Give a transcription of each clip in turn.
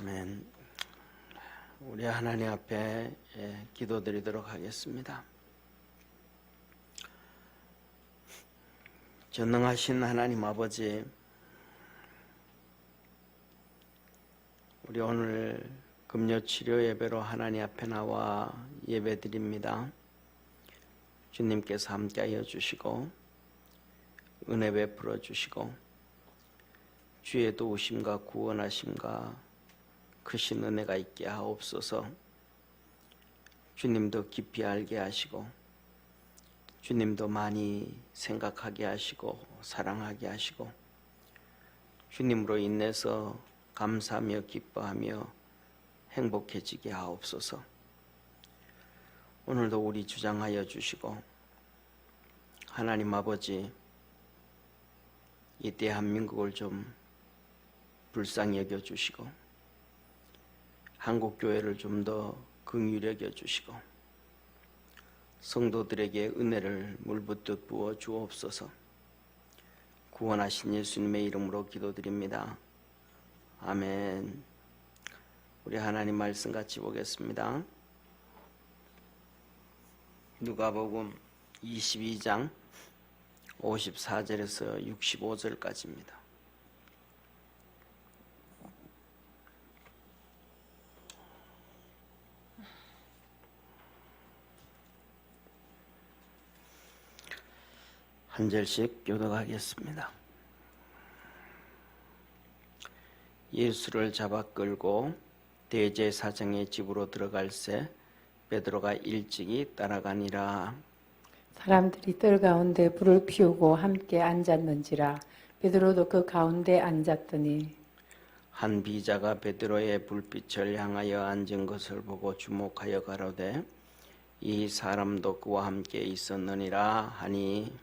아멘. 우리 하나님 앞에 기도드리도록 하겠습니다. 전능하신 하나님 아버지, 우리 오늘 금요치료 예배로 하나님 앞에 나와 예배드립니다. 주님께서 함께하여 주시고 은혜 베풀어 주시고 주의 도우심과 구원하심과 크신 은혜가 있게 하옵소서. 주님도 깊이 알게 하시고 주님도 많이 생각하게 하시고 사랑하게 하시고 주님으로 인해서 감사하며 기뻐하며 행복해지게 하옵소서. 오늘도 우리 주장하여 주시고 하나님 아버지, 이 대한민국을 좀 불쌍히 여겨 주시고 한국교회를 좀 더 긍휼히 여겨 주시고 성도들에게 은혜를 물붓듯 부어 주옵소서. 구원하신 예수님의 이름으로 기도드립니다. 아멘. 우리 하나님 말씀 같이 보겠습니다. 누가복음 22장 54절에서 65절까지입니다. 한 절씩 교독하겠습니다. 예수를 잡아 끌고 대제사장의 집으로 들어갈새 베드로가 일찍이 따라가니라. 사람들이 뜰 가운데 불을 피우고 함께 앉았는지라. 베드로도 그 가운데 앉았더니 한 비자가 베드로의 불빛을 향하여 앉은 것을 보고 주목하여 가로되 이 사람도 그와 함께 있었느니라 하니,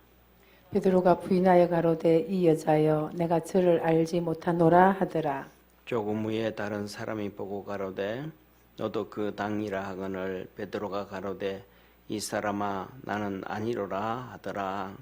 베드로가 부인하여 가로되 이 여자여 내가 저를 알지 못하노라 하더라. 조금 후에 다른 사람이 보고 가로되 너도 그 당이라 하거늘 베드로가 가로되 이 사람아 나는 아니로라 하더라.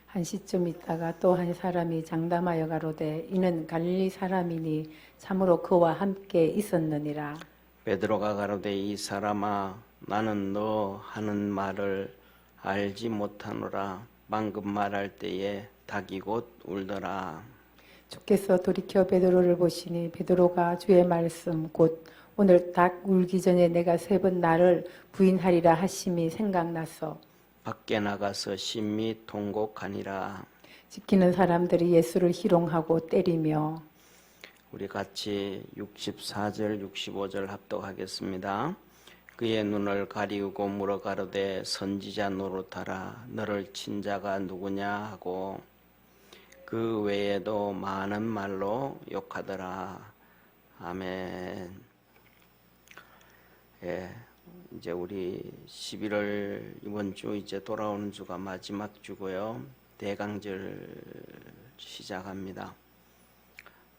한 시쯤 있다가 또 한 사람이 장담하여 가로되 이는 갈릴리 사람이니 참으로 그와 함께 있었느니라. 베드로가 가로되 이 사람아 나는 너 하는 말을 알지 못하노라. 방금 말할 때에 닭이 곧 울더라. 주께서 돌이켜 베드로를 보시니 베드로가 주의 말씀 곧 오늘 닭 울기 전에 내가 3번 나를 부인하리라 하심이 생각나서 밖에 나가서 심히 통곡하니라. 지키는 사람들이 예수를 희롱하고 때리며. 우리 같이 64절 65절 합독하겠습니다. 그의 눈을 가리우고 물어 가로되 선지자 노릇하라. 너를 친 자가 누구냐 하고 그 외에도 많은 말로 욕하더라. 아멘. 예, 이제 우리 11월 이번 주 이제 돌아오는 주가 마지막 주고요. 대강절 시작합니다.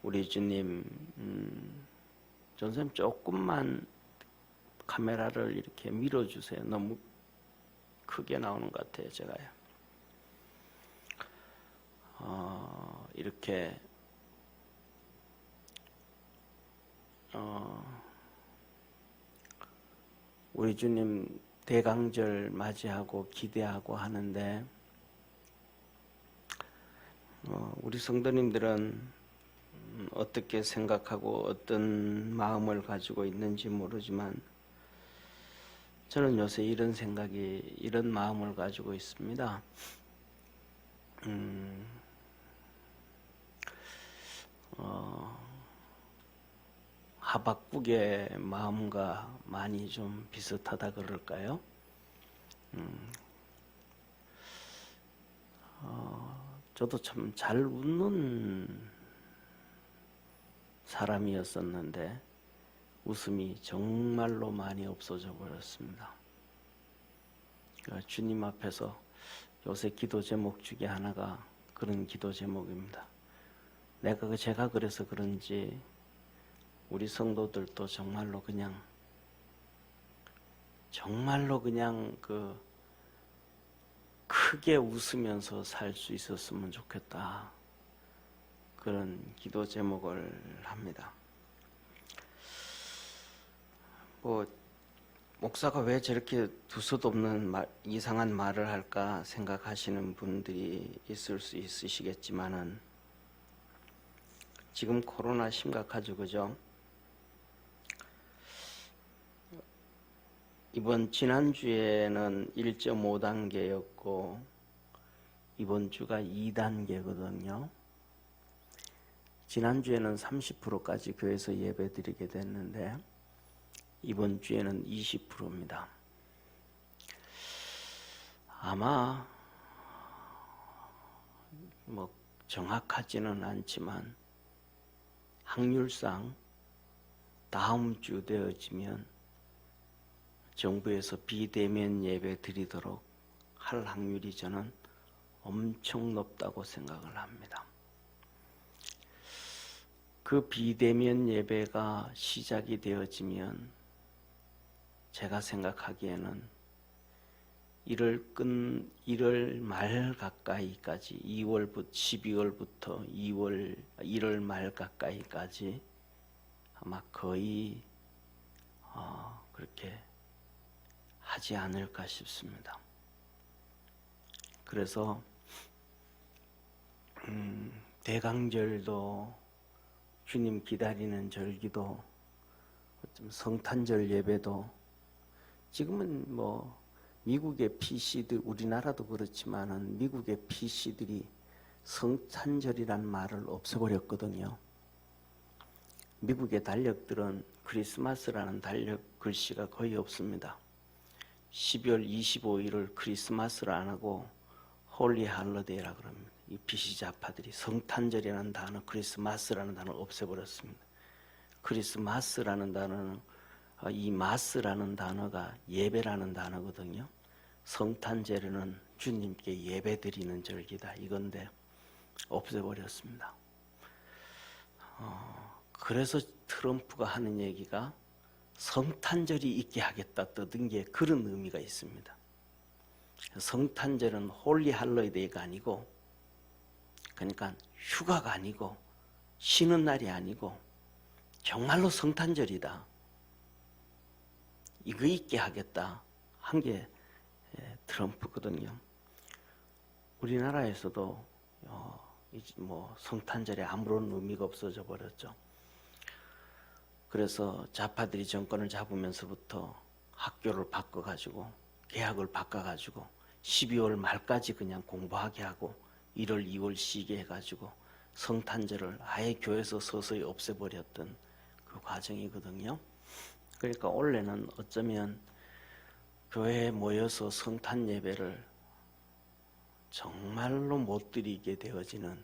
우리 주님, 전선생님 조금만 카메라를 이렇게 밀어주세요. 너무 크게 나오는 것 같아요, 제가요. 이렇게 우리 주님 대강절 맞이하고 기대하고 하는데 우리 성도님들은 어떻게 생각하고 어떤 마음을 가지고 있는지 모르지만 저는 요새 이런 생각이, 이런 마음을 가지고 있습니다. 하박국의 마음과 많이 좀 비슷하다 그럴까요? 저도 참 잘 웃는 사람이었었는데 웃음이 정말로 많이 없어져 버렸습니다. 주님 앞에서 요새 기도 제목 중에 하나가 그런 기도 제목입니다. 제가 그래서 그런지 우리 성도들도 정말로 그냥 그 크게 웃으면서 살 수 있었으면 좋겠다. 그런 기도 제목을 합니다. 뭐 목사가 왜 저렇게 두서도 없는 이상한 말을 할까 생각하시는 분들이 있을 수 있으시겠지만은 지금 코로나 심각하죠, 그죠? 이번 지난주에는 1.5단계였고 이번 주가 2단계거든요. 지난주에는 30%까지 교회에서 예배드리게 됐는데 이번 주에는 20%입니다. 아마 뭐 정확하지는 않지만 확률상 다음 주 되어지면 정부에서 비대면 예배 드리도록 할 확률이 저는 엄청 높다고 생각을 합니다. 그 비대면 예배가 시작이 되어지면 제가 생각하기에는 1월 말 가까이까지 12월부터 1월 말 가까이까지 아마 거의 그렇게 하지 않을까 싶습니다. 그래서 대강절도 주님 기다리는 절기도 성탄절 예배도 지금은 뭐 미국의 PC들 우리나라도 그렇지만은 미국의 PC들이 성탄절이란 말을 없애버렸거든요. 미국의 달력들은 크리스마스라는 달력 글씨가 거의 없습니다. 12월 25일을 크리스마스를 안 하고 홀리 할러데이라 그럽니다. 이 PC 좌파들이 성탄절이라는 단어, 크리스마스라는 단어를 없애버렸습니다. 크리스마스라는 단어는 이 마스라는 단어가 예배라는 단어거든요. 성탄절에는 주님께 예배드리는 절기다 이건데 없애버렸습니다. 그래서 트럼프가 하는 얘기가 성탄절이 있게 하겠다 떠든 게 그런 의미가 있습니다. 성탄절은 홀리 할로데이가 아니고 그러니까 휴가가 아니고 쉬는 날이 아니고 정말로 성탄절이다. 이거 있게 하겠다 한 게 트럼프거든요. 우리나라에서도 뭐 성탄절에 아무런 의미가 없어져 버렸죠. 그래서 좌파들이 정권을 잡으면서부터 학교를 바꿔가지고 계약을 바꿔가지고 12월 말까지 그냥 공부하게 하고 1월, 2월 쉬게 해가지고 성탄절을 아예 교회에서 서서히 없애버렸던 그 과정이거든요. 그러니까 올해는 어쩌면 교회에 모여서 성탄 예배를 정말로 못 드리게 되어지는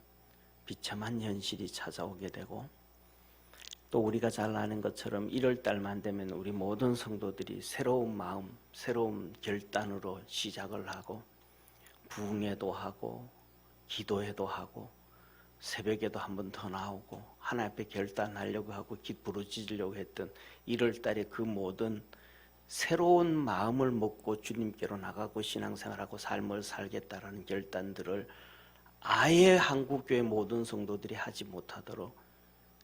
비참한 현실이 찾아오게 되고 또 우리가 잘 아는 것처럼 1월 달만 되면 우리 모든 성도들이 새로운 마음, 새로운 결단으로 시작을 하고 부흥회도 하고 기도회도 하고 새벽에도 한 번 더 나오고 하나님 앞에 결단하려고 하고 부르짖으려고 했던 1월 달에 그 모든 새로운 마음을 먹고 주님께로 나가고 신앙생활하고 삶을 살겠다라는 결단들을 아예 한국교회 모든 성도들이 하지 못하도록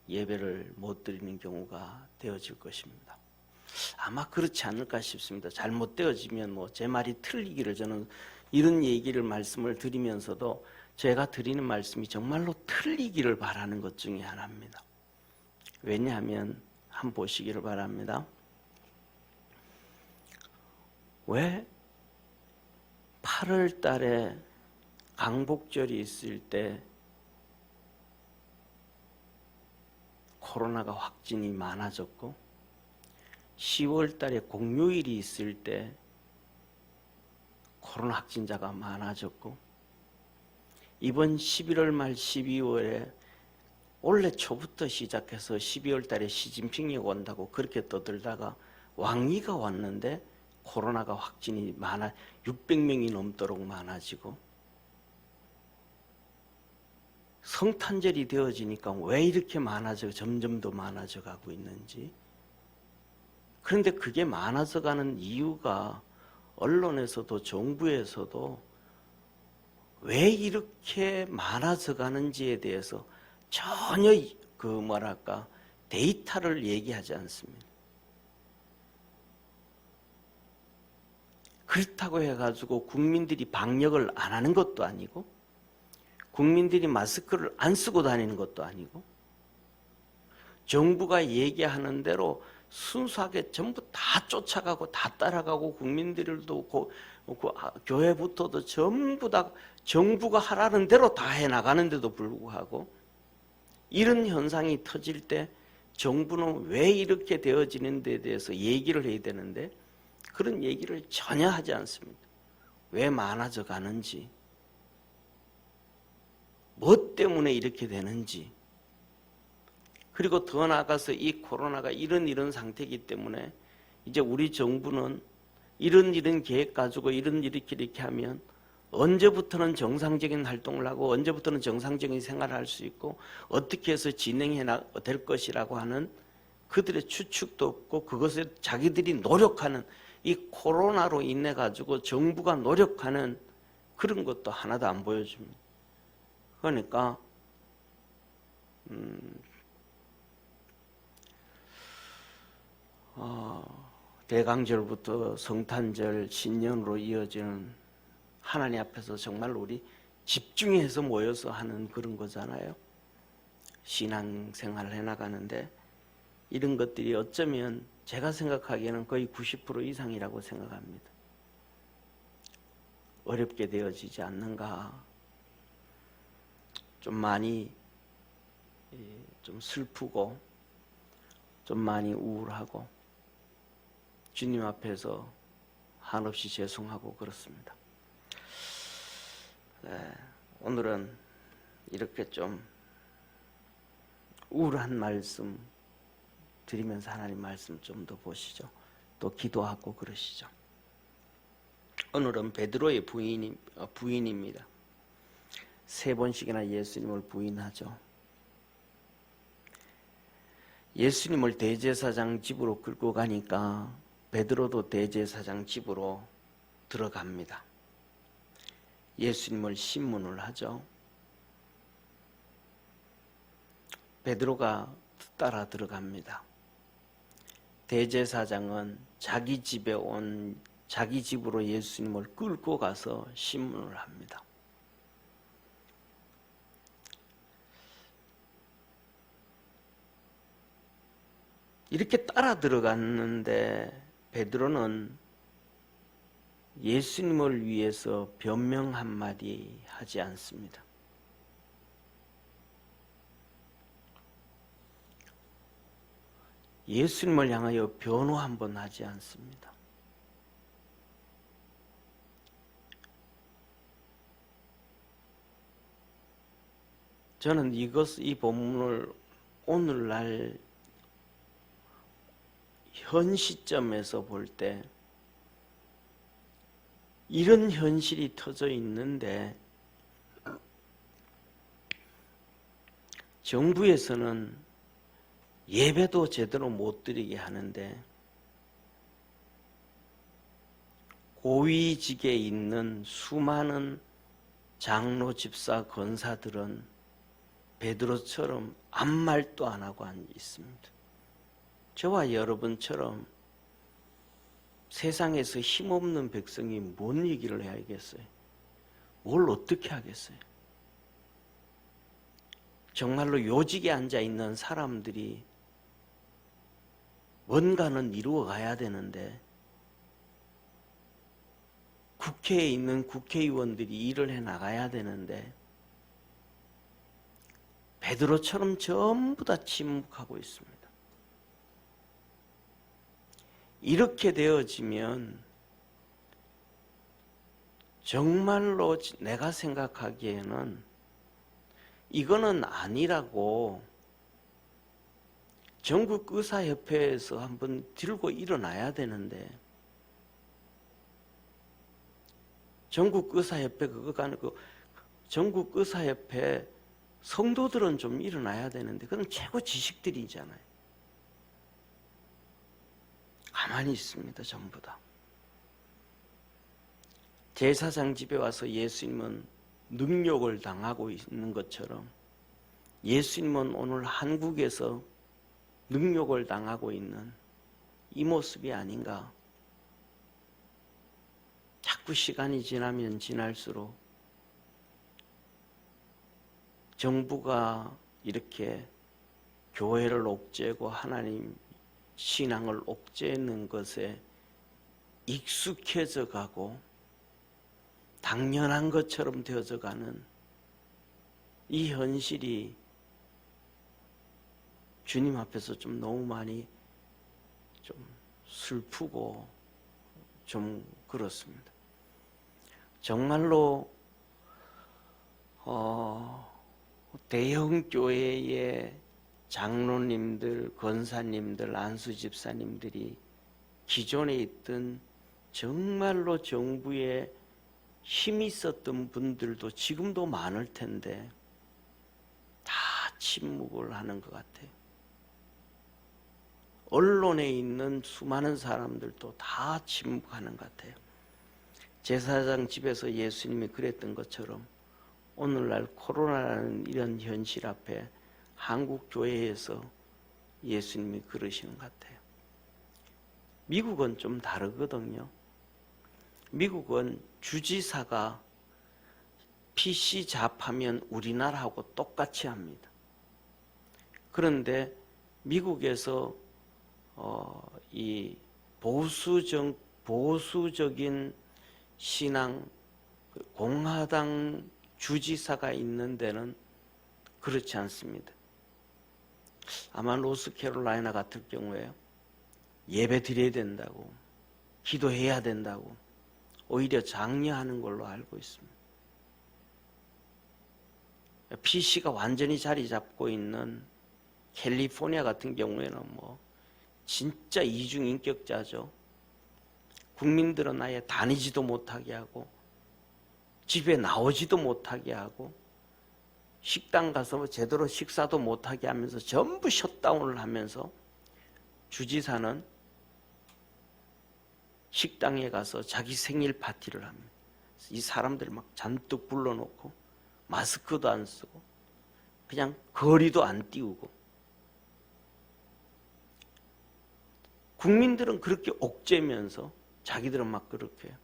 예배를 못 드리는 경우가 되어질 것입니다. 아마 그렇지 않을까 싶습니다. 잘못되어지면 뭐 제 말이 틀리기를 저는 이런 얘기를 말씀을 드리면서도 제가 드리는 말씀이 정말로 틀리기를 바라는 것 중에 하나입니다. 왜냐하면 한번 보시기를 바랍니다. 왜 8월 달에 강복절이 있을 때 코로나가 확진이 많아졌고 10월 달에 공휴일이 있을 때 코로나 확진자가 많아졌고 이번 11월 말 12월에 올해 초부터 시작해서 12월 달에 시진핑이 온다고 그렇게 떠들다가 왕위가 왔는데 코로나가 확진이 많아 600명이 넘도록 많아지고 성탄절이 되어지니까 왜 이렇게 점점 더 많아져 가고 있는지. 그런데 그게 많아져 가는 이유가 언론에서도 정부에서도 왜 이렇게 많아져 가는지에 대해서 전혀 데이터를 얘기하지 않습니다. 그렇다고 해가지고 국민들이 방역을 안 하는 것도 아니고 국민들이 마스크를 안 쓰고 다니는 것도 아니고 정부가 얘기하는 대로 순수하게 전부 다 쫓아가고 다 따라가고 국민들도 교회부터도 전부 다 정부가 하라는 대로 다 해나가는데도 불구하고 이런 현상이 터질 때 정부는 왜 이렇게 되어지는 데 대해서 얘기를 해야 되는데 그런 얘기를 전혀 하지 않습니다. 왜 많아져 가는지, 뭐 때문에 이렇게 되는지, 그리고 더 나아가서 이 코로나가 이런 상태이기 때문에 이제 우리 정부는 이런 계획 가지고 이렇게 하면 언제부터는 정상적인 활동을 하고 언제부터는 정상적인 생활을 할 수 있고 어떻게 해서 진행해 될 것이라고 하는 그들의 추측도 없고 그것에 자기들이 노력하는 이 코로나로 인해 가지고 정부가 노력하는 그런 것도 하나도 안 보여줍니다. 그러니까 대강절부터 성탄절, 신년으로 이어지는 하나님 앞에서 정말 우리 집중해서 모여서 하는 그런 거잖아요. 신앙생활을 해나가는데 이런 것들이 어쩌면 제가 생각하기에는 거의 90% 이상이라고 생각합니다. 어렵게 되어지지 않는가. 좀 많이 좀 슬프고 좀 많이 우울하고 주님 앞에서 한없이 죄송하고 그렇습니다. 네, 오늘은 이렇게 좀 우울한 말씀 드리면서 하나님 말씀 좀 더 보시죠. 또 기도하고 그러시죠. 오늘은 베드로의 부인입니다. 3번씩이나 예수님을 부인하죠. 예수님을 대제사장 집으로 끌고 가니까 베드로도 대제사장 집으로 들어갑니다. 예수님을 신문을 하죠. 베드로가 따라 들어갑니다. 대제사장은 자기 집으로 예수님을 끌고 가서 신문을 합니다. 이렇게 따라 들어갔는데 베드로는 예수님을 위해서 변명 한마디 하지 않습니다. 예수님을 향하여 변호 한번 하지 않습니다. 저는 이 본문을 오늘날 현 시점에서 볼 때 이런 현실이 터져 있는데 정부에서는 예배도 제대로 못 드리게 하는데 고위직에 있는 수많은 장로, 집사, 권사들은 베드로처럼 아무 말도 안 하고 앉아 있습니다. 저와 여러분처럼 세상에서 힘없는 백성이 뭔 얘기를 해야겠어요? 뭘 어떻게 하겠어요? 정말로 요직에 앉아 있는 사람들이 뭔가는 이루어 가야 되는데 국회에 있는 국회의원들이 일을 해 나가야 되는데 베드로처럼 전부 다 침묵하고 있습니다. 이렇게 되어지면 정말로 내가 생각하기에는 이거는 아니라고 전국의사협회에서 한번 들고 일어나야 되는데 전국의사협회 그거가 아니고 전국의사협회 성도들은 좀 일어나야 되는데 그건 최고 지식들이잖아요. 가만히 있습니다. 전부 다. 제사장 집에 와서 예수님은 능욕을 당하고 있는 것처럼 예수님은 오늘 한국에서 능욕을 당하고 있는 이 모습이 아닌가. 자꾸 시간이 지나면 지날수록 정부가 이렇게 교회를 옥죄고 하나님 신앙을 옥죄는 것에 익숙해져 가고 당연한 것처럼 되어져 가는 이 현실이 주님 앞에서 좀 너무 많이 좀 슬프고 좀 그렇습니다. 정말로 대형 교회의 장로님들, 권사님들, 안수 집사님들이 기존에 있던 정말로 정부에 힘이 있었던 분들도 지금도 많을 텐데 다 침묵을 하는 것 같아요. 언론에 있는 수많은 사람들도 다 침묵하는 것 같아요. 제사장 집에서 예수님이 그랬던 것처럼 오늘날 코로나라는 이런 현실 앞에 한국 교회에서 예수님이 그러시는 것 같아요. 미국은 좀 다르거든요. 미국은 주지사가 PC 잡하면 우리나라하고 똑같이 합니다. 그런데 미국에서 이 보수적인 신앙, 공화당 주지사가 있는 데는 그렇지 않습니다. 아마 노스캐롤라이나 같을 경우에 예배 드려야 된다고, 기도해야 된다고 오히려 장려하는 걸로 알고 있습니다. PC가 완전히 자리 잡고 있는 캘리포니아 같은 경우에는 뭐 진짜 이중인격자죠. 국민들은 아예 다니지도 못하게 하고 집에 나오지도 못하게 하고 식당 가서 제대로 식사도 못하게 하면서 전부 셧다운을 하면서 주지사는 식당에 가서 자기 생일 파티를 합니다. 이 사람들 막 잔뜩 불러놓고 마스크도 안 쓰고 그냥 거리도 안 띄우고 국민들은 그렇게 옥죄면서 자기들은 막 그렇게 해요.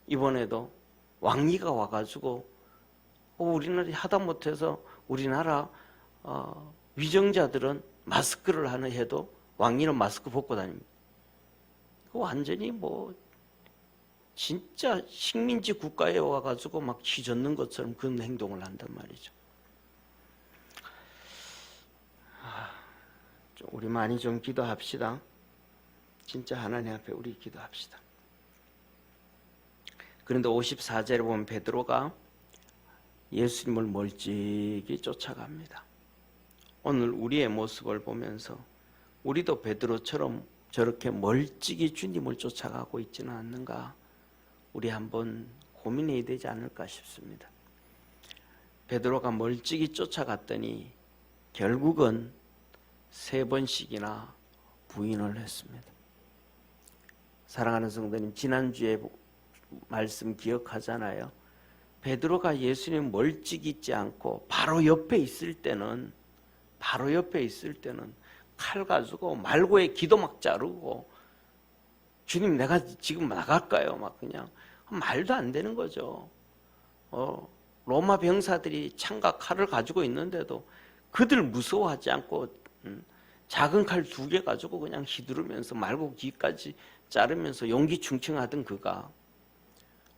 이번에도 왕리가 와가지고 우리나라 하다못해서 우리나라 위정자들은 마스크를 하는 해도 왕리는 마스크 벗고 다닙니다. 완전히 뭐 진짜 식민지 국가에 와가지고 막 휘젓는 것처럼 그런 행동을 한단 말이죠. 우리 많이 좀 기도합시다. 진짜 하나님 앞에 우리 기도합시다. 그런데 54절에 보면 베드로가 예수님을 멀찍이 쫓아갑니다. 오늘 우리의 모습을 보면서 우리도 베드로처럼 저렇게 멀찍이 주님을 쫓아가고 있지는 않는가, 우리 한번 고민해야 되지 않을까 싶습니다. 베드로가 멀찍이 쫓아갔더니 결국은 3번씩이나 부인을 했습니다. 사랑하는 성도님, 지난주에 말씀 기억하잖아요. 베드로가 예수님 멀찍이 있지 않고 바로 옆에 있을 때는 칼 가지고 말고에 기도 막 자르고, 주님 내가 지금 나갈까요? 막 그냥 말도 안 되는 거죠. 로마 병사들이 창과 칼을 가지고 있는데도 그들 무서워하지 않고 작은 칼 2개 가지고 그냥 휘두르면서 말고 귀까지 자르면서 용기 충청하던 그가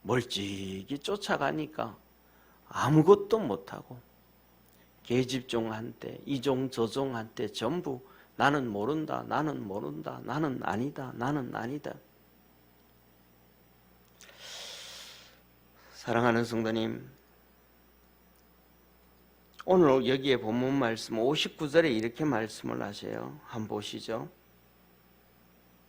멀찍이 쫓아가니까 아무것도 못하고 계집종한테 이종 저종한테 전부 나는 모른다, 나는 모른다, 나는 아니다, 나는 아니다. 사랑하는 성도님, 오늘 여기에 본문 말씀 59절에 이렇게 말씀을 하세요. 한번 보시죠.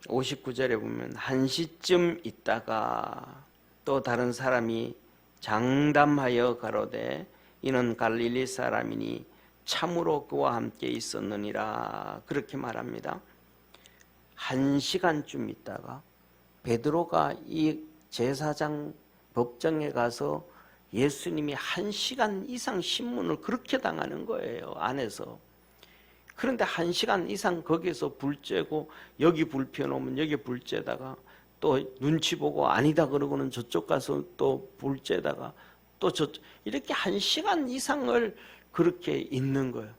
59절에 보면 한시쯤 있다가 또 다른 사람이 장담하여 가로되 이는 갈릴리 사람이니 참으로 그와 함께 있었느니라, 그렇게 말합니다. 1시간쯤 있다가 베드로가 이 제사장 법정에 가서 예수님이 1시간 이상 신문을 그렇게 당하는 거예요, 안에서. 그런데 1시간 이상 거기서 불 쬐고 여기 불 펴놓으면 여기 불 쬐다가 또 눈치 보고 아니다 그러고는 저쪽 가서 또 불째다가 또 이렇게 1시간 이상을 그렇게 있는 거예요.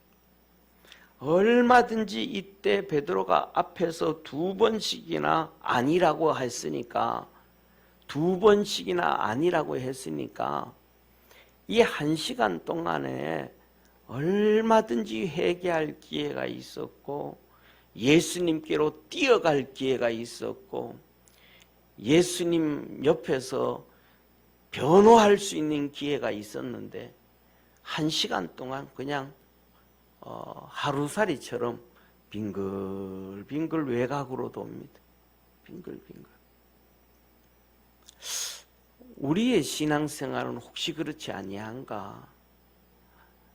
얼마든지 이때 베드로가 앞에서 2번씩이나 아니라고 했으니까 이 1시간 동안에 얼마든지 회개할 기회가 있었고 예수님께로 뛰어갈 기회가 있었고 예수님 옆에서 변호할 수 있는 기회가 있었는데 1시간 동안 그냥 하루살이처럼 빙글빙글 외곽으로 돕니다. 빙글빙글. 우리의 신앙생활은 혹시 그렇지 아니한가?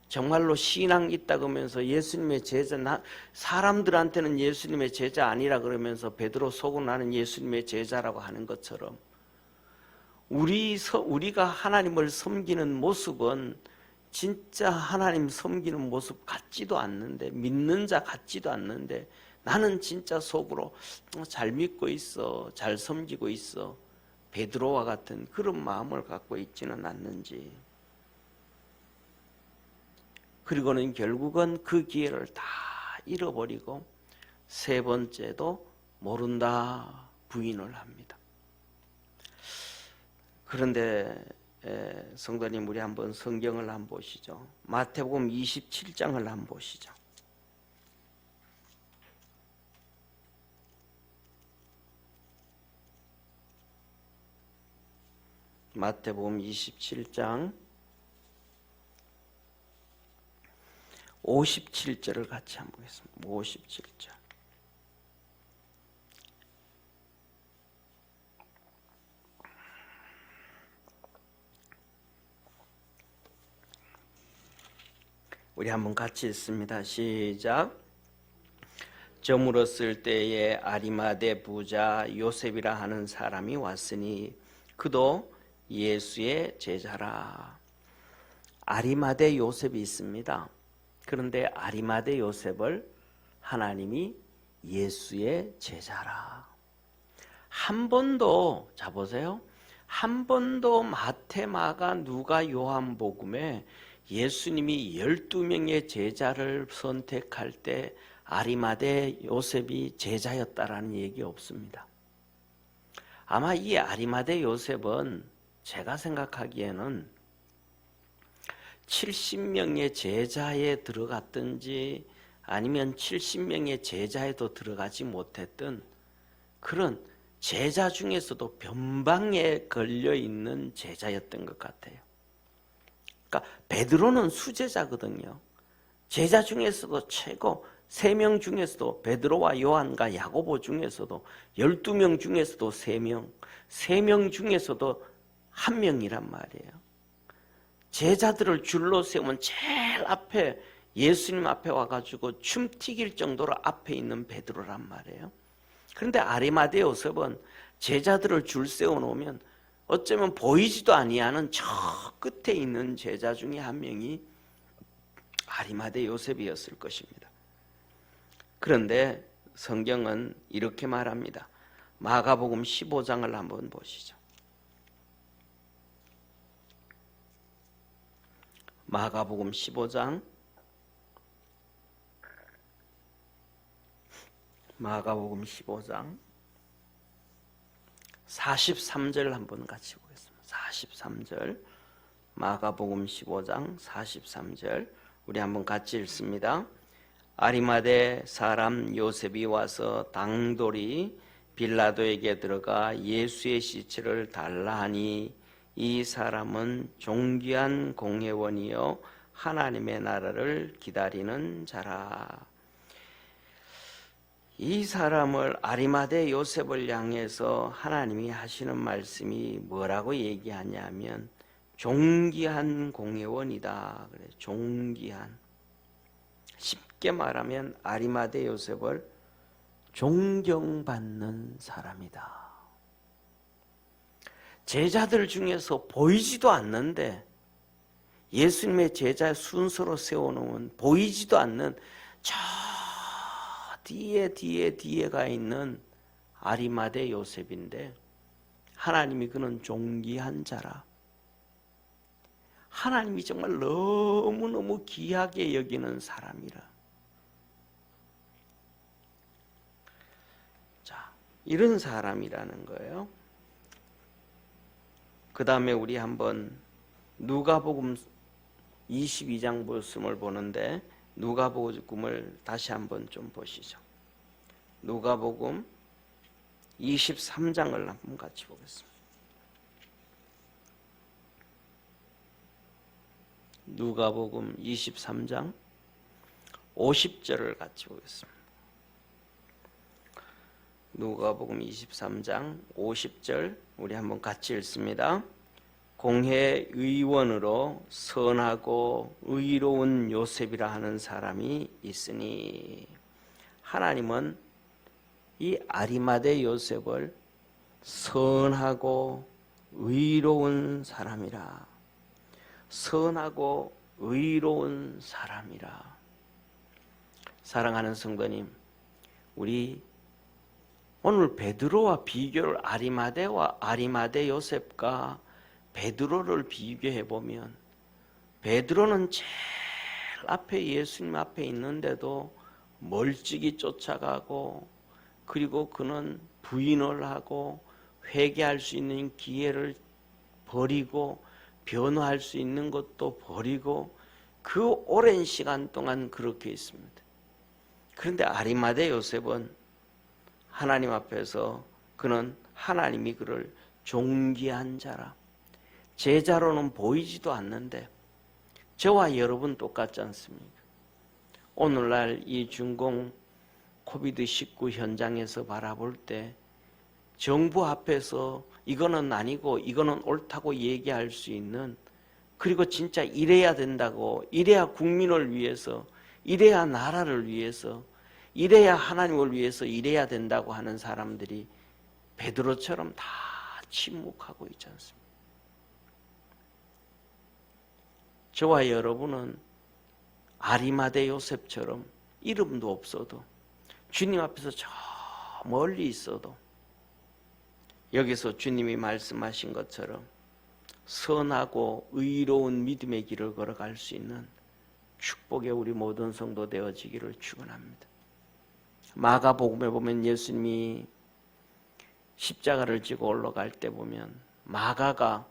정말로 신앙 있다 그러면서 예수님의 제자, 사람들한테는 예수님의 제자 아니라 그러면서 베드로 속으로 나는 예수님의 제자라고 하는 것처럼 우리가 하나님을 섬기는 모습은 진짜 하나님 섬기는 모습 같지도 않는데, 믿는 자 같지도 않는데 나는 진짜 속으로 잘 믿고 있어, 잘 섬기고 있어, 베드로와 같은 그런 마음을 갖고 있지는 않는지. 그리고는 결국은 그 기회를 다 잃어버리고 3번째도 모른다 부인을 합니다. 그런데 성도님, 우리 한번 성경을 한번 보시죠. 마태복음 27장을 한번 보시죠. 마태복음 27장 57절을 같이 한번 보겠습니다. 57절. 우리 한번 같이 읽습니다. 시작. 저물었을 때에 아리마대 부자 요셉이라 하는 사람이 왔으니 그도 예수의 제자라. 아리마대 요셉이 있습니다. 그런데 아리마대 요셉을 하나님이 예수의 제자라. 한 번도, 자 보세요. 한 번도 마태, 마가, 누가, 요한복음에 예수님이 12명의 제자를 선택할 때 아리마대 요셉이 제자였다라는 얘기 없습니다. 아마 이 아리마대 요셉은 제가 생각하기에는 70명의 제자에 들어갔든지 아니면 70명의 제자에도 들어가지 못했던 그런 제자 중에서도 변방에 걸려있는 제자였던 것 같아요. 그러니까 베드로는 수제자거든요. 제자 중에서도 최고, 3명 중에서도 베드로와 요한과 야고보 중에서도 12명 중에서도 3명, 3명 중에서도 1명이란 말이에요. 제자들을 줄로 세우면 제일 앞에, 예수님 앞에 와가지고 춤 튀길 정도로 앞에 있는 베드로란 말이에요. 그런데 아리마대 요셉은 제자들을 줄 세워놓으면 어쩌면 보이지도 아니하는 저 끝에 있는 제자 중에 1명이 아리마대 요셉이었을 것입니다. 그런데 성경은 이렇게 말합니다. 마가복음 15장을 한번 보시죠. 마가복음 15장, 마가복음 15장 43절 한번 같이 보겠습니다. 43절, 마가복음 15장 43절 우리 한번 같이 읽습니다. 아리마대 사람 요셉이 와서 당돌이 빌라도에게 들어가 예수의 시체를 달라 하니 이 사람은 존귀한 공회원이요 하나님의 나라를 기다리는 자라. 이 사람을, 아리마대 요셉을 향해서 하나님이 하시는 말씀이 뭐라고 얘기하냐면 존귀한 공회원이다. 그래, 존귀한. 쉽게 말하면 아리마대 요셉을 존경받는 사람이다. 제자들 중에서 보이지도 않는데 예수님의 제자 순서로 세워놓은 보이지도 않는 저 뒤에가 있는 아리마대 요셉인데 하나님이 그는 존귀한 자라. 하나님이 정말 너무너무 귀하게 여기는 사람이라. 자, 이런 사람이라는 거예요. 그 다음에 우리 한번 누가복음 22장 말씀을 보는데 누가복음을 다시 한번 좀 보시죠. 누가복음 23장을 한번 같이 보겠습니다. 누가복음 23장 50절을 같이 보겠습니다. 누가복음 23장 50절 우리 한번 같이 읽습니다. 공회의원으로 선하고 의로운 요셉이라 하는 사람이 있으니 하나님은 이 아리마대 요셉을 선하고 의로운 사람이라. 선하고 의로운 사람이라. 사랑하는 성도님, 우리 오늘 베드로와 비교를 아리마대 요셉과 베드로를 비교해 보면 베드로는 제일 앞에 예수님 앞에 있는데도 멀찍이 쫓아가고 그리고 그는 부인을 하고 회개할 수 있는 기회를 버리고 변화할 수 있는 것도 버리고 그 오랜 시간 동안 그렇게 있습니다. 그런데 아리마대 요셉은 하나님 앞에서 그는 하나님이 그를 존귀한 자라. 제자로는 보이지도 않는데 저와 여러분 똑같지 않습니까? 오늘날 이 중공 코비드-19 현장에서 바라볼 때 정부 앞에서 이거는 아니고 이거는 옳다고 얘기할 수 있는, 그리고 진짜 이래야 된다고, 이래야 국민을 위해서, 이래야 나라를 위해서, 이래야 하나님을 위해서 이래야 된다고 하는 사람들이 베드로처럼 다 침묵하고 있지 않습니까? 저와 여러분은 아리마대 요셉처럼 이름도 없어도 주님 앞에서 저 멀리 있어도 여기서 주님이 말씀하신 것처럼 선하고 의로운 믿음의 길을 걸어갈 수 있는 축복의 우리 모든 성도 되어지기를 축원합니다. 마가복음에 보면 예수님이 십자가를 지고 올라갈 때 보면 마가가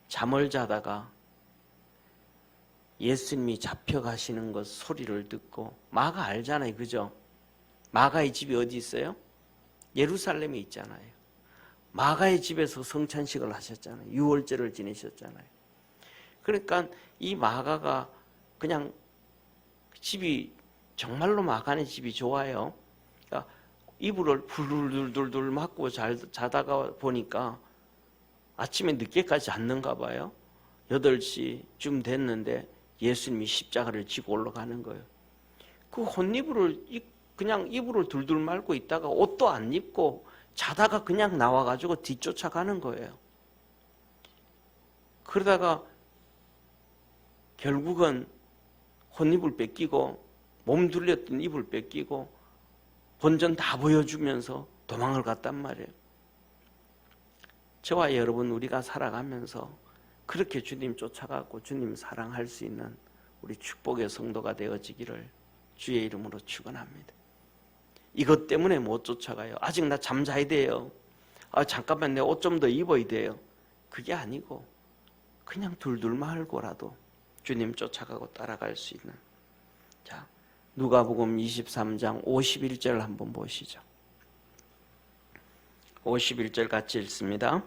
잠을 자다가 예수님이 잡혀가시는 것 소리를 듣고, 마가 알잖아요, 그죠? 마가의 집이 어디 있어요? 예루살렘에 있잖아요. 마가의 집에서 성찬식을 하셨잖아요. 유월절을 지내셨잖아요. 그러니까 이 마가가 그냥 집이 정말로 마가네 집이 좋아요. 그러니까 이불을 불들들들 맞고 자다가 보니까 아침에 늦게까지 잤는가 봐요. 8시쯤 됐는데 예수님이 십자가를 지고 올라가는 거예요. 그 혼이불을 그냥 이불을 둘둘 말고 있다가 옷도 안 입고 자다가 그냥 나와가지고 뒤쫓아가는 거예요. 그러다가 결국은 혼이불 뺏기고 몸 둘렸던 이불 뺏기고 본전 다 보여주면서 도망을 갔단 말이에요. 저와 여러분, 우리가 살아가면서 그렇게 주님 쫓아가고 주님 사랑할 수 있는 우리 축복의 성도가 되어지기를 주의 이름으로 축원합니다. 이것 때문에 못 쫓아가요. 아직 나 잠자야 돼요. 잠깐만 내 옷 좀 더 입어야 돼요. 그게 아니고 그냥 둘둘 말고라도 주님 쫓아가고 따라갈 수 있는. 자, 누가복음 23장 51절 한번 보시죠. 51절 같이 읽습니다.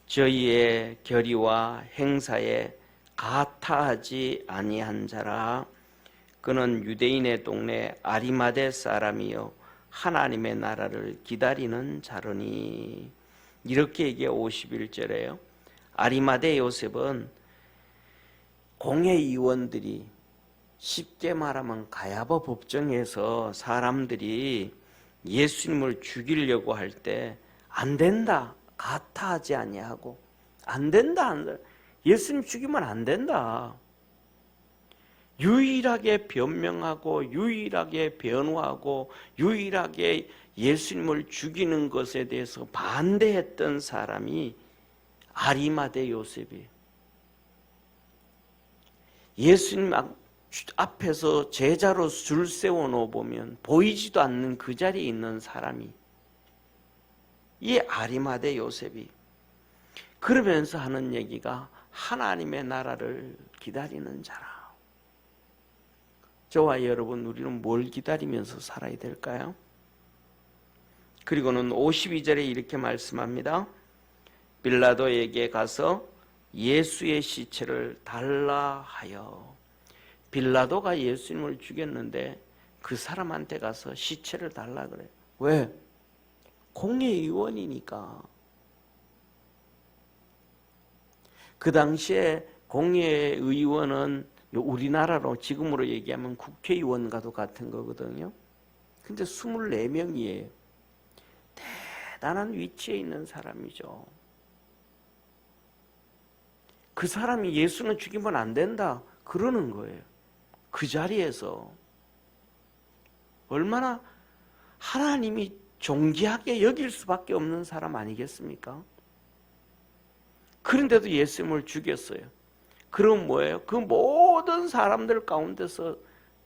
저희의 결의와 행사에 가타하지 아니한 자라. 그는 유대인의 동네 아리마대 사람이요 하나님의 나라를 기다리는 자르니. 이렇게 얘기해 51절에요. 아리마대 요셉은 공회의원들이, 쉽게 말하면 가야바 법정에서 사람들이 예수님을 죽이려고 할 때 안 된다, 가타하지 아니하고, 안 된다, 예수님 죽이면 안 된다. 유일하게 변명하고 유일하게 변호하고 유일하게 예수님을 죽이는 것에 대해서 반대했던 사람이 아리마대 요셉이에요. 예수님 앞에서 제자로 줄 세워놓아 보면 보이지도 않는 그 자리에 있는 사람이 이 아리마대 요셉이 그러면서 하는 얘기가 하나님의 나라를 기다리는 자라. 저와 여러분, 우리는 뭘 기다리면서 살아야 될까요? 그리고는 52절에 이렇게 말씀합니다. 빌라도에게 가서 예수의 시체를 달라 하여. 빌라도가 예수님을 죽였는데 그 사람한테 가서 시체를 달라 그래요. 왜? 공회의원이니까. 그 당시에 공회의원은 우리나라로 지금으로 얘기하면 국회의원과도 같은 거거든요. 근데 24명이에요. 대단한 위치에 있는 사람이죠. 그 사람이 예수는 죽이면 안 된다 그러는 거예요. 그 자리에서 얼마나 하나님이 존귀하게 여길 수밖에 없는 사람 아니겠습니까? 그런데도 예수님을 죽였어요. 그럼 뭐예요? 그 모든 사람들 가운데서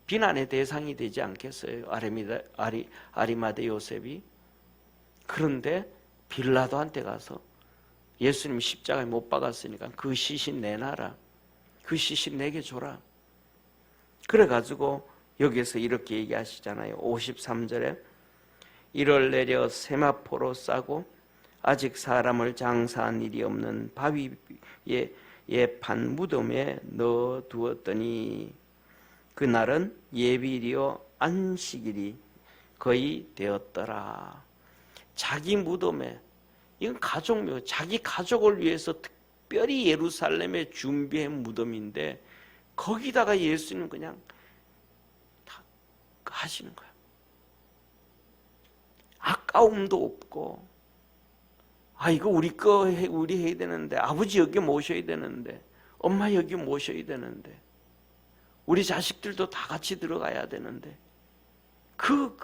비난의 대상이 되지 않겠어요? 아리마대 요셉이. 그런데 빌라도한테 가서 예수님 십자가에 못 박았으니까 그 시신 내놔라. 그 시신 내게 줘라. 그래가지고 여기서 이렇게 얘기하시잖아요. 53절에 이를 내려 세마포로 싸고 아직 사람을 장사한 일이 없는 바위 위에 판 무덤에 넣어두었더니 그날은 예비일이요 안식일이 거의 되었더라. 자기 무덤에, 이건 가족묘, 자기 가족을 위해서 특별히 예루살렘에 준비한 무덤인데 거기다가 예수님 그냥 다 하시는 거예요. 아까움도 없고, 이거 우리 해야 되는데, 아버지 여기 모셔야 되는데, 엄마 여기 모셔야 되는데, 우리 자식들도 다 같이 들어가야 되는데, 그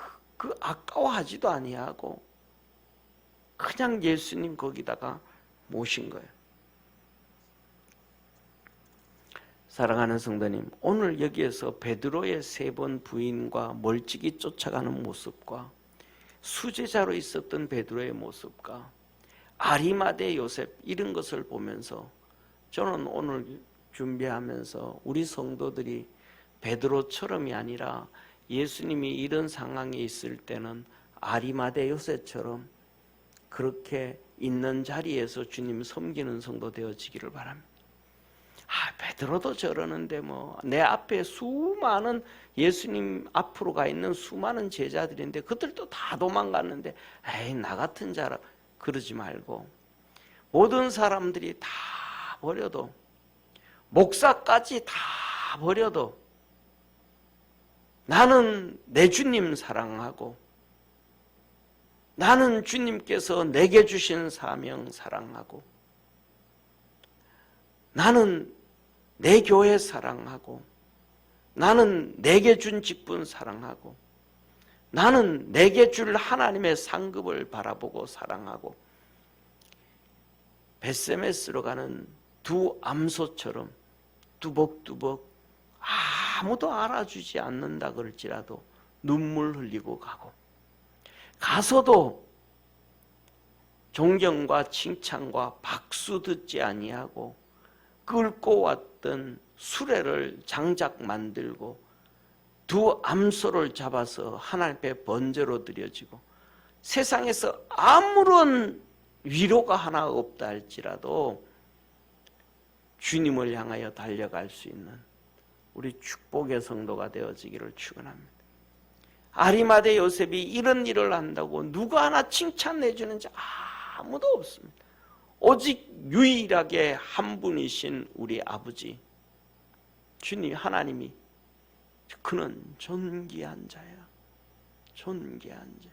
아까워하지도 아니하고 그냥 예수님 거기다가 모신 거예요. 사랑하는 성도님, 오늘 여기에서 베드로의 3번 부인과 멀찍이 쫓아가는 모습과 수제자로 있었던 베드로의 모습과 아리마대 요셉 이런 것을 보면서 저는 오늘 준비하면서 우리 성도들이 베드로처럼이 아니라 예수님이 이런 상황에 있을 때는 아리마대 요셉처럼 그렇게 있는 자리에서 주님 섬기는 성도 되어지기를 바랍니다. 베드로도 저러는데 내 앞에 수많은 예수님 앞으로 가 있는 수많은 제자들인데 그들도 다 도망갔는데 나 같은 자라 그러지 말고 모든 사람들이 다 버려도 목사까지 다 버려도 나는 내 주님 사랑하고 나는 주님께서 내게 주신 사명 사랑하고 나는 내 교회 사랑하고 나는 내게 준 직분 사랑하고 나는 내게 줄 하나님의 상급을 바라보고 사랑하고 벳세메스로 가는 두 암소처럼 뚜벅뚜벅 아무도 알아주지 않는다 그럴지라도 눈물 흘리고 가서도 존경과 칭찬과 박수 듣지 아니하고 끌고 왔던 수레를 장작 만들고 두 암소를 잡아서 하나님 앞에 번제로 드려지고 세상에서 아무런 위로가 하나 없다 할지라도 주님을 향하여 달려갈 수 있는 우리 축복의 성도가 되어지기를 축원합니다. 아리마대 요셉이 이런 일을 한다고 누가 하나 칭찬해 주는지 아무도 없습니다. 오직 유일하게 한 분이신 우리 아버지 주님 하나님이 그는 존귀한 자야. 존귀한 자.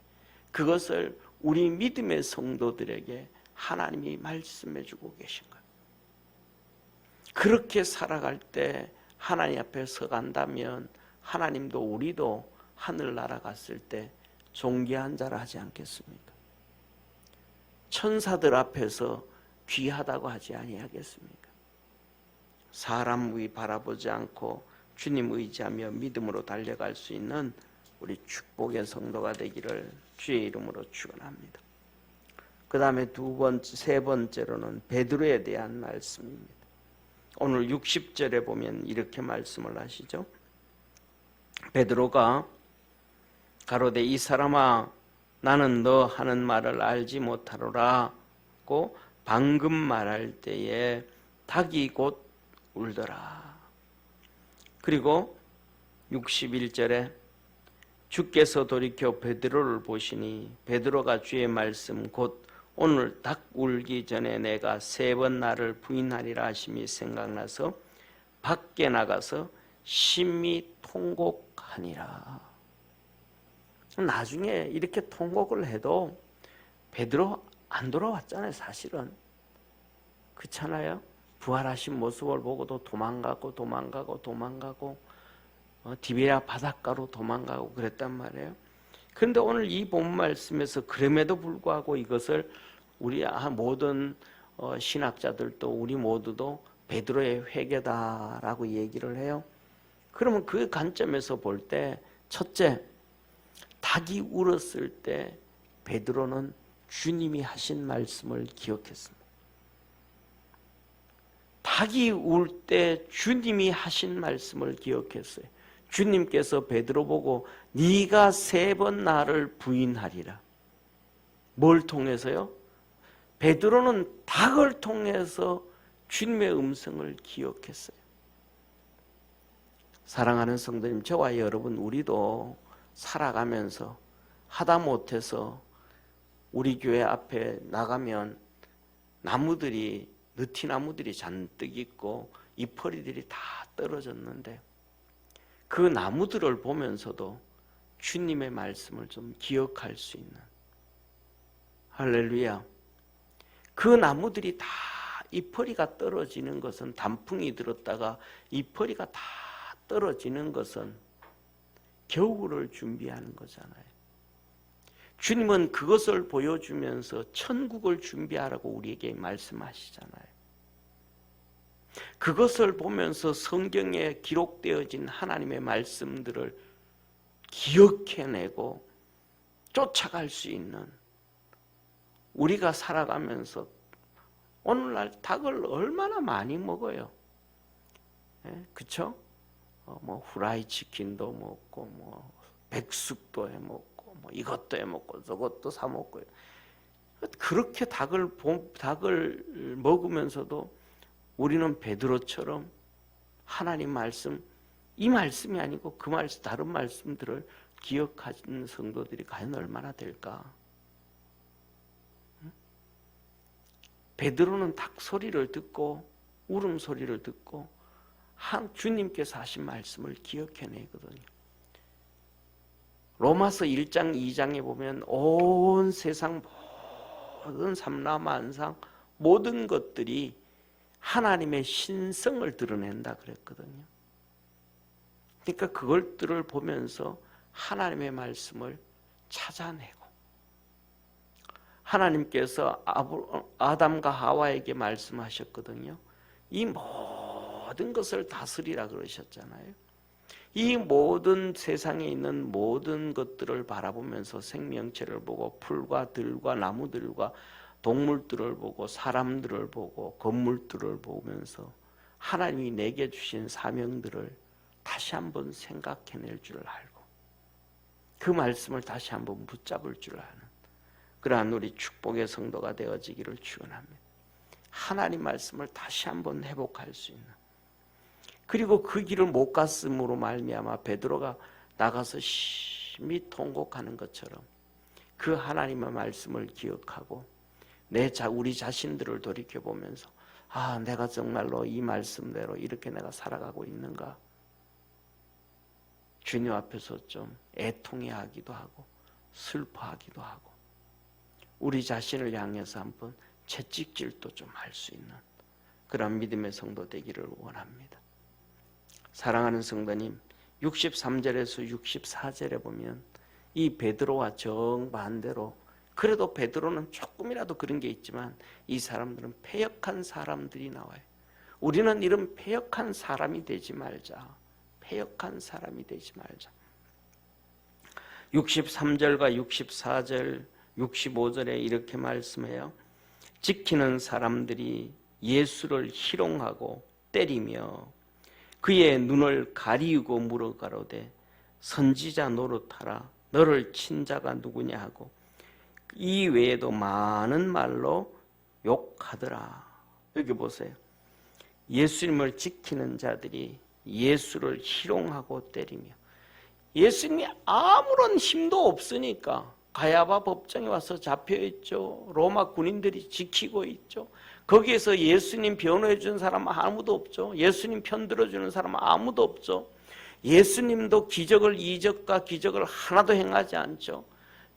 그것을 우리 믿음의 성도들에게 하나님이 말씀해 주고 계신 거예요. 그렇게 살아갈 때 하나님 앞에 서간다면 하나님도 우리도 하늘나라 갔을 때 존귀한 자라 하지 않겠습니까? 천사들 앞에서 귀하다고 하지 아니하겠습니까? 사람 위 바라보지 않고 주님 의지하며 믿음으로 달려갈 수 있는 우리 축복의 성도가 되기를 주의 이름으로 축원합니다. 그 다음에 세 번째로는 베드로에 대한 말씀입니다. 오늘 60절에 보면 이렇게 말씀을 하시죠. 베드로가 가로되 이 사람아 나는 너 하는 말을 알지 못하노라고 방금 말할 때에 닭이 곧 울더라. 그리고 61절에 주께서 돌이켜 베드로를 보시니 베드로가 주의 말씀 곧 오늘 닭 울기 전에 내가 3번 나를 부인하리라 하심이 생각나서 밖에 나가서 심히 통곡하니라. 나중에 이렇게 통곡을 해도 베드로 안 돌아왔잖아요. 사실은 그렇잖아요. 부활하신 모습을 보고도 도망가고 디베랴 바닷가로 도망가고 그랬단 말이에요. 그런데 오늘 이 본 말씀에서 그럼에도 불구하고 이것을 우리 모든 신학자들도 우리 모두도 베드로의 회개다라고 얘기를 해요. 그러면 그 관점에서 볼 때 첫째, 닭이 울었을 때 베드로는 주님이 하신 말씀을 기억했습니다. 닭이 울 때 주님이 하신 말씀을 기억했어요. 주님께서 베드로 보고 네가 3번 나를 부인하리라. 뭘 통해서요? 베드로는 닭을 통해서 주님의 음성을 기억했어요. 사랑하는 성도님, 저와 여러분 우리도 살아가면서 하다 못해서 우리 교회 앞에 나가면 느티나무들이 잔뜩 있고 잎퍼리들이 다 떨어졌는데 그 나무들을 보면서도 주님의 말씀을 좀 기억할 수 있는, 할렐루야. 그 나무들이 다 잎퍼리가 떨어지는 것은, 단풍이 들었다가 잎퍼리가 다 떨어지는 것은 겨울을 준비하는 거잖아요. 주님은 그것을 보여주면서 천국을 준비하라고 우리에게 말씀하시잖아요. 그것을 보면서 성경에 기록되어진 하나님의 말씀들을 기억해내고 쫓아갈 수 있는, 우리가 살아가면서 오늘날 닭을 얼마나 많이 먹어요. 그쵸? 후라이 치킨도 먹고 백숙도 해 먹고 이것도 해 먹고 저것도 사 먹고요. 그렇게 닭을 먹으면서도 우리는 베드로처럼 하나님 말씀, 이 말씀이 아니고 그 말씀, 다른 말씀들을 기억하는 성도들이 과연 얼마나 될까? 베드로는 닭 소리를 듣고 울음소리를 듣고 주님께서 하신 말씀을 기억해내거든요. 로마서 1장 2장에 보면 온 세상 모든 삼라만상 모든 것들이 하나님의 신성을 드러낸다 그랬거든요. 그러니까 그것들을 보면서 하나님의 말씀을 찾아내고, 하나님께서 아담과 하와에게 말씀하셨거든요. 이 모든 것을 다스리라 그러셨잖아요. 이 모든 세상에 있는 모든 것들을 바라보면서 생명체를 보고 풀과 들과 나무들과 동물들을 보고 사람들을 보고 건물들을 보면서 하나님이 내게 주신 사명들을 다시 한번 생각해낼 줄 알고 그 말씀을 다시 한번 붙잡을 줄 아는 그러한 우리 축복의 성도가 되어지기를 축원합니다. 하나님 말씀을 다시 한번 회복할 수 있는, 그리고 그 길을 못 갔음으로 말미암아 베드로가 나가서 심히 통곡하는 것처럼 그 하나님의 말씀을 기억하고 우리 자신들을 돌이켜보면서 내가 정말로 이 말씀대로 이렇게 내가 살아가고 있는가? 주님 앞에서 좀 애통해하기도 하고 슬퍼하기도 하고 우리 자신을 향해서 한번 채찍질도 좀 할 수 있는 그런 믿음의 성도 되기를 원합니다. 사랑하는 성도님, 63절에서 64절에 보면 이 베드로와 정반대로, 그래도 베드로는 조금이라도 그런 게 있지만 이 사람들은 패역한 사람들이 나와요. 우리는 이런 패역한 사람이 되지 말자. 패역한 사람이 되지 말자. 63절과 64절, 65절에 이렇게 말씀해요. 지키는 사람들이 예수를 희롱하고 때리며 그의 눈을 가리우고 물어가로되 선지자 노릇하라. 너를 친 자가 누구냐 하고 이 외에도 많은 말로 욕하더라. 여기 보세요. 예수님을 지키는 자들이 예수를 희롱하고 때리며, 예수님이 아무런 힘도 없으니까 가야바 법정에 와서 잡혀있죠. 로마 군인들이 지키고 있죠. 거기에서 예수님 변호해 준 사람 아무도 없죠. 예수님 편 들어주는 사람 아무도 없죠. 예수님도 이적과 기적을 하나도 행하지 않죠.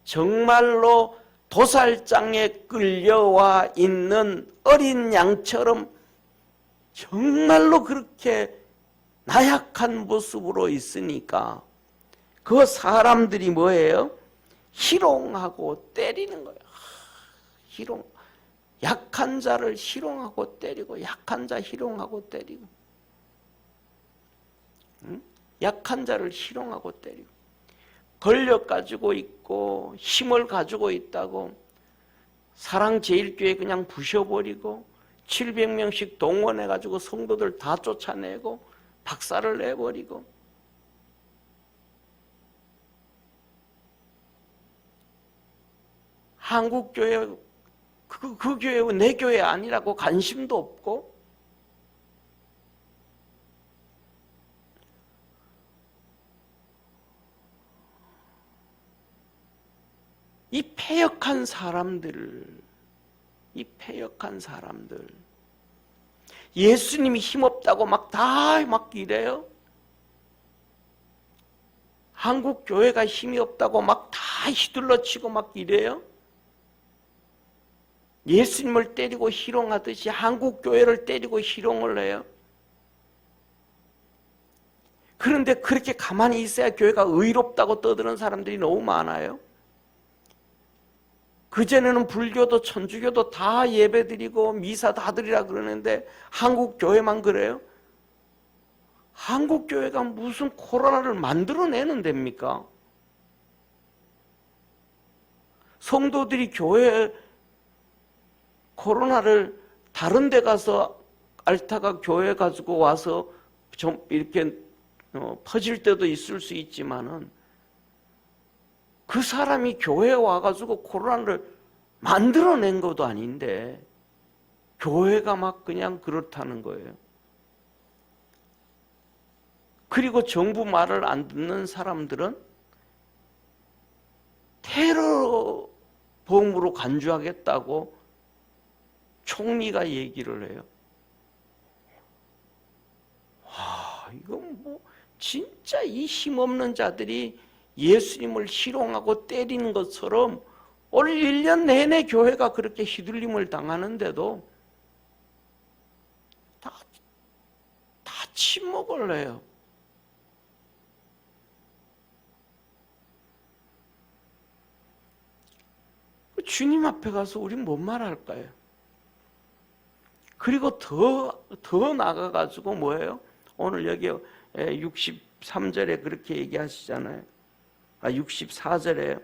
정말로 도살장에 끌려와 있는 어린 양처럼 정말로 그렇게 나약한 모습으로 있으니까 그 사람들이 뭐예요? 희롱하고 때리는 거예요. 희롱. 약한 자를 희롱하고 때리고, 약한 자 희롱하고 때리고, 약한 자를 희롱하고 때리고, 권력 가지고 있고 힘을 가지고 있다고 사랑제일교회 그냥 부셔버리고 700명씩 동원해가지고 성도들 다 쫓아내고 박살을 내버리고, 한국교회 그 교회 내 교회 아니라고 관심도 없고, 이 패역한 사람들, 예수님이 힘없다고 막 이래요. 한국 교회가 힘이 없다고 막 다 휘둘러치고 막 이래요. 예수님을 때리고 희롱하듯이 한국 교회를 때리고 희롱을 해요. 그런데 그렇게 가만히 있어야 교회가 의롭다고 떠드는 사람들이 너무 많아요. 그전에는 불교도 천주교도 다 예배드리고 미사 다 드리라 그러는데 한국 교회만 그래요? 한국 교회가 무슨 코로나를 만들어내는 데입니까? 성도들이 교회 코로나를 다른 데 가서 앓다가 교회 가지고 와서 좀 이렇게 퍼질 때도 있을 수 있지만은 그 사람이 교회에 와가지고 코로나를 만들어낸 것도 아닌데 교회가 막 그냥 그렇다는 거예요. 그리고 정부 말을 안 듣는 사람들은 테러 범으로 간주하겠다고 총리가 얘기를 해요. 와, 이건 뭐 진짜 이 힘없는 자들이 예수님을 희롱하고 때리는 것처럼 올 1년 내내 교회가 그렇게 휘둘림을 당하는데도 다 침묵을 해요. 주님 앞에 가서 우린 뭔 말할까요? 그리고 더 나가가지고 뭐예요? 오늘 여기 63절에 그렇게 얘기하시잖아요. 64절에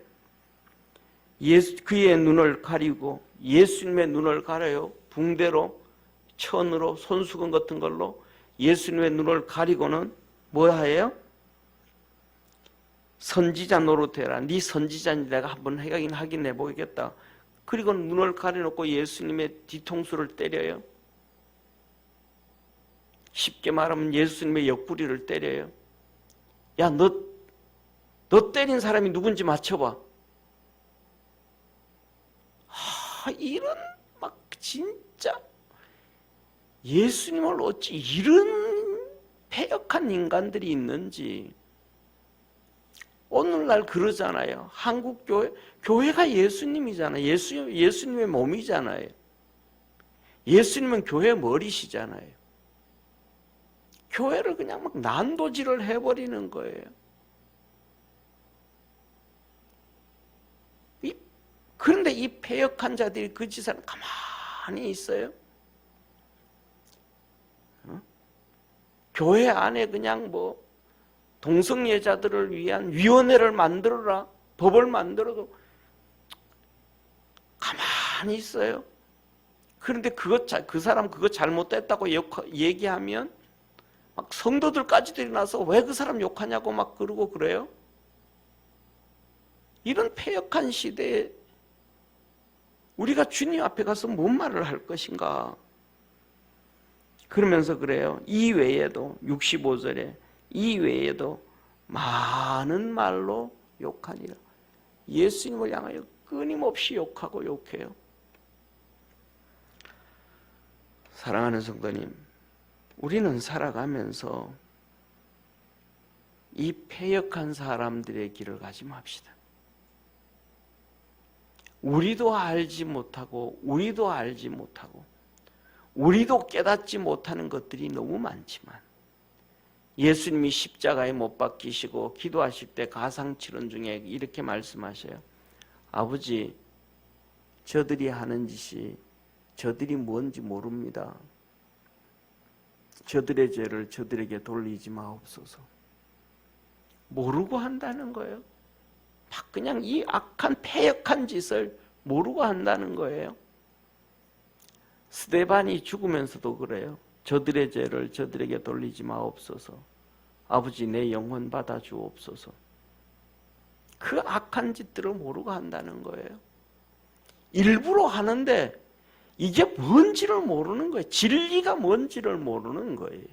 그의 눈을 가리고, 예수님의 눈을 가려요. 붕대로, 천으로, 손수건 같은 걸로 예수님의 눈을 가리고는 뭐 해요? 선지자 노릇해라. 네 선지자인지 내가 한번 확인해 보겠다. 그리고 눈을 가려놓고 예수님의 뒤통수를 때려요. 쉽게 말하면 예수님의 옆구리를 때려요. 야, 너 때린 사람이 누군지 맞춰봐. 이런 막 진짜 예수님을 어찌 이런 패역한 인간들이 있는지. 오늘날 그러잖아요. 한국 교회가 예수님이잖아요. 예수님의 몸이잖아요. 예수님은 교회 머리시잖아요. 교회를 그냥 막 난도질을 해버리는 거예요. 그런데 이 패역한 자들이 그 짓을 가만히 있어요. 교회 안에 그냥 뭐 동성애자들을 위한 위원회를 만들어라, 법을 만들어도 가만히 있어요. 그런데 그 사람 그거 잘못됐다고 얘기하면 막 성도들까지도 일어나서 왜 그 사람 욕하냐고 막 그러고 그래요. 이런 패역한 시대에 우리가 주님 앞에 가서 뭔 말을 할 것인가? 그러면서 그래요. 이 외에도 65절에 이 외에도 많은 말로 욕하니라. 예수님을 향하여 끊임없이 욕하고 욕해요. 사랑하는 성도님, 우리는 살아가면서 이 패역한 사람들의 길을 가지 맙시다. 우리도 알지 못하고 우리도 깨닫지 못하는 것들이 너무 많지만 예수님이 십자가에 못 박히시고 기도하실 때 가상칠언 중에 이렇게 말씀하셔요. 아버지, 저들이 하는 짓이 저들이 뭔지 모릅니다. 저들의 죄를 저들에게 돌리지 마옵소서. 모르고 한다는 거예요. 막 그냥 이 악한 패역한 짓을 모르고 한다는 거예요. 스데반이 죽으면서도 그래요. 저들의 죄를 저들에게 돌리지 마옵소서. 아버지, 내 영혼 받아 주옵소서. 그 악한 짓들을 모르고 한다는 거예요. 일부러 하는데 이게 뭔지를 모르는 거예요. 진리가 뭔지를 모르는 거예요.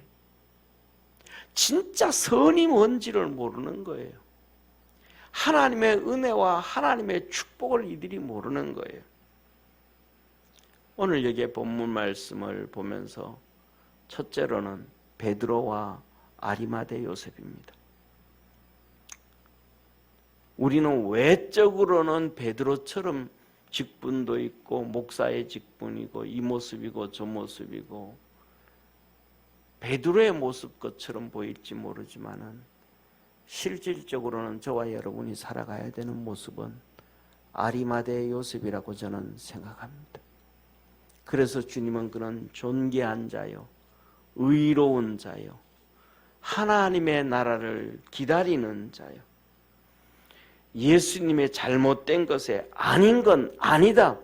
진짜 선이 뭔지를 모르는 거예요. 하나님의 은혜와 하나님의 축복을 이들이 모르는 거예요. 오늘 여기에 본문 말씀을 보면서 첫째로는 베드로와 아리마대 요셉입니다. 우리는 외적으로는 베드로처럼 직분도 있고 목사의 직분이고 이 모습이고 저 모습이고 베드로의 모습 것처럼 보일지 모르지만은 실질적으로는 저와 여러분이 살아가야 되는 모습은 아리마대 요셉이라고 저는 생각합니다. 그래서 주님은 그는 존귀한 자요, 의로운 자요, 하나님의 나라를 기다리는 자요, 예수님의 잘못된 것에 아닌 건 아니다,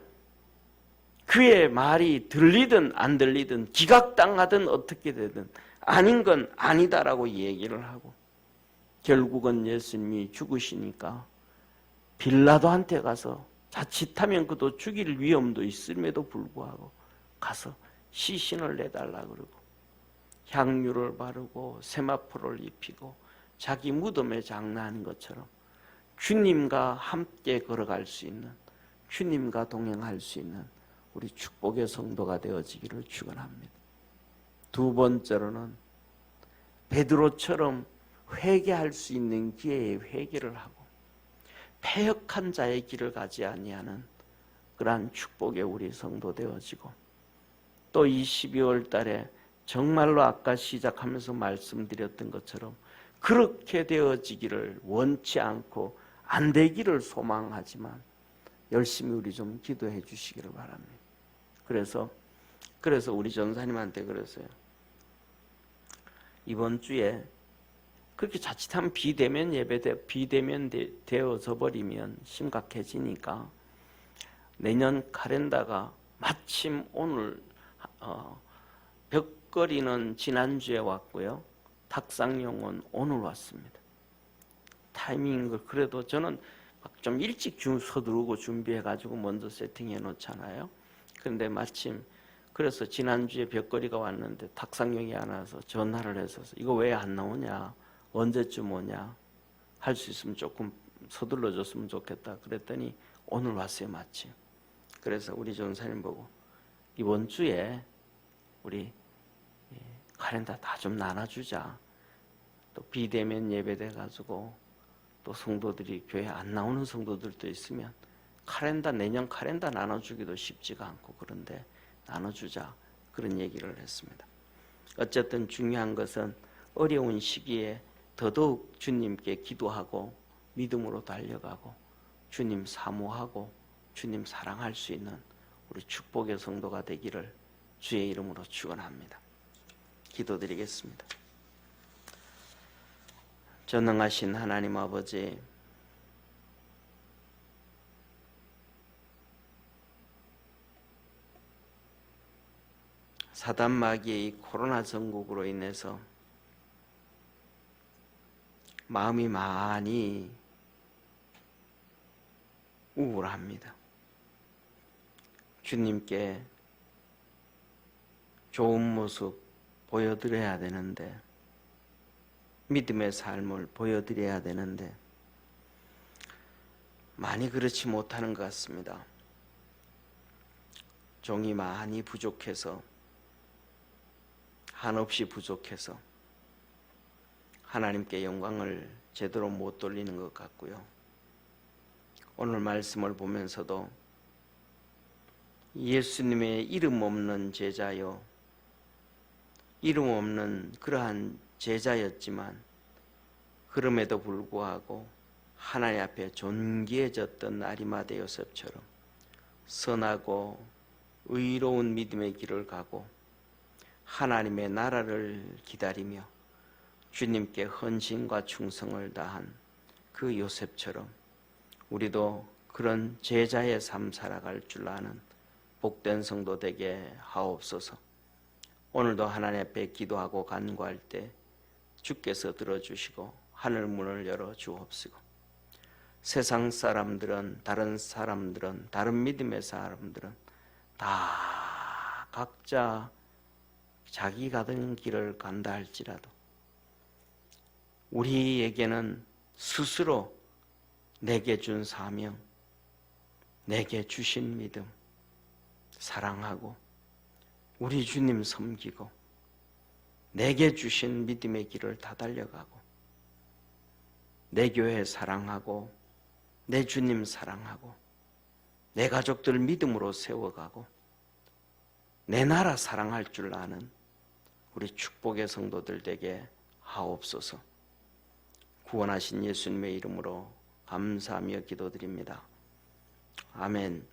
그의 말이 들리든 안 들리든 기각당하든 어떻게 되든 아닌 건 아니다라고 얘기를 하고 결국은 예수님이 죽으시니까 빌라도한테 가서 자칫하면 그도 죽일 위험도 있음에도 불구하고 가서 시신을 내달라 그러고 향유를 바르고 세마포를 입히고 자기 무덤에 장나하는 것처럼 주님과 함께 걸어갈 수 있는, 주님과 동행할 수 있는 우리 축복의 성도가 되어지기를 축원합니다. 두 번째로는 베드로처럼 회개할 수 있는 기회에 회개를 하고 패역한 자의 길을 가지 아니하는 그러한 축복의 우리 성도 되어지고 또 이 12월 달에 정말로 아까 시작하면서 말씀드렸던 것처럼 그렇게 되어지기를 원치 않고 안 되기를 소망하지만 열심히 우리 좀 기도해 주시기를 바랍니다. 그래서 우리 전사님한테 그랬어요. 이번 주에 그렇게 자칫하면 비대면 예배, 비대면 되어져 버리면 심각해지니까 내년 카렌다가 마침 오늘 벽걸이는 지난주에 왔고요. 탁상용은 오늘 왔습니다. 타이밍을 그래도 저는 막 좀 일찍 서두르고 준비해가지고 먼저 세팅해 놓잖아요. 그런데 마침 그래서 지난주에 벽걸이가 왔는데 탁상용이 안 와서 전화를 해서 이거 왜 안 나오냐, 언제쯤 오냐, 할 수 있으면 조금 서둘러 줬으면 좋겠다 그랬더니 오늘 왔어요 마침. 그래서 우리 전사님 보고 이번 주에 우리 카렌다 다 좀 나눠주자. 또 비대면 예배 돼가지고 또 성도들이 교회 안 나오는 성도들도 있으면 내년 카렌다 나눠주기도 쉽지가 않고 그런데 나눠주자 그런 얘기를 했습니다. 어쨌든 중요한 것은 어려운 시기에 더더욱 주님께 기도하고 믿음으로 달려가고 주님 사모하고 주님 사랑할 수 있는 우리 축복의 성도가 되기를 주의 이름으로 축원합니다. 기도드리겠습니다. 전능하신 하나님 아버지, 사단 마귀의 이 코로나 전국으로 인해서 마음이 많이 우울합니다. 주님께 좋은 모습 보여드려야 되는데, 믿음의 삶을 보여드려야 되는데 많이 그렇지 못하는 것 같습니다. 종이 많이 부족해서, 한없이 부족해서 하나님께 영광을 제대로 못 돌리는 것 같고요. 오늘 말씀을 보면서도 예수님의 이름 없는 제자요, 이름 없는 그러한 제자였지만 그럼에도 불구하고 하나님 앞에 존귀해졌던 아리마대 요셉처럼 선하고 의로운 믿음의 길을 가고 하나님의 나라를 기다리며 주님께 헌신과 충성을 다한 그 요셉처럼 우리도 그런 제자의 삶 살아갈 줄 아는 복된 성도 되게 하옵소서. 오늘도 하나님 앞에 기도하고 간구할 때 주께서 들어주시고 하늘 문을 열어 주옵시고, 세상 사람들은, 다른 사람들은, 다른 믿음의 사람들은 다 각자 자기 가던 길을 간다 할지라도 우리에게는 스스로 내게 준 사명, 내게 주신 믿음 사랑하고 우리 주님 섬기고 내게 주신 믿음의 길을 다 달려가고 내 교회 사랑하고 내 주님 사랑하고 내 가족들 믿음으로 세워가고 내 나라 사랑할 줄 아는 우리 축복의 성도들 되게 하옵소서. 구원하신 예수님의 이름으로 감사하며 기도드립니다. 아멘.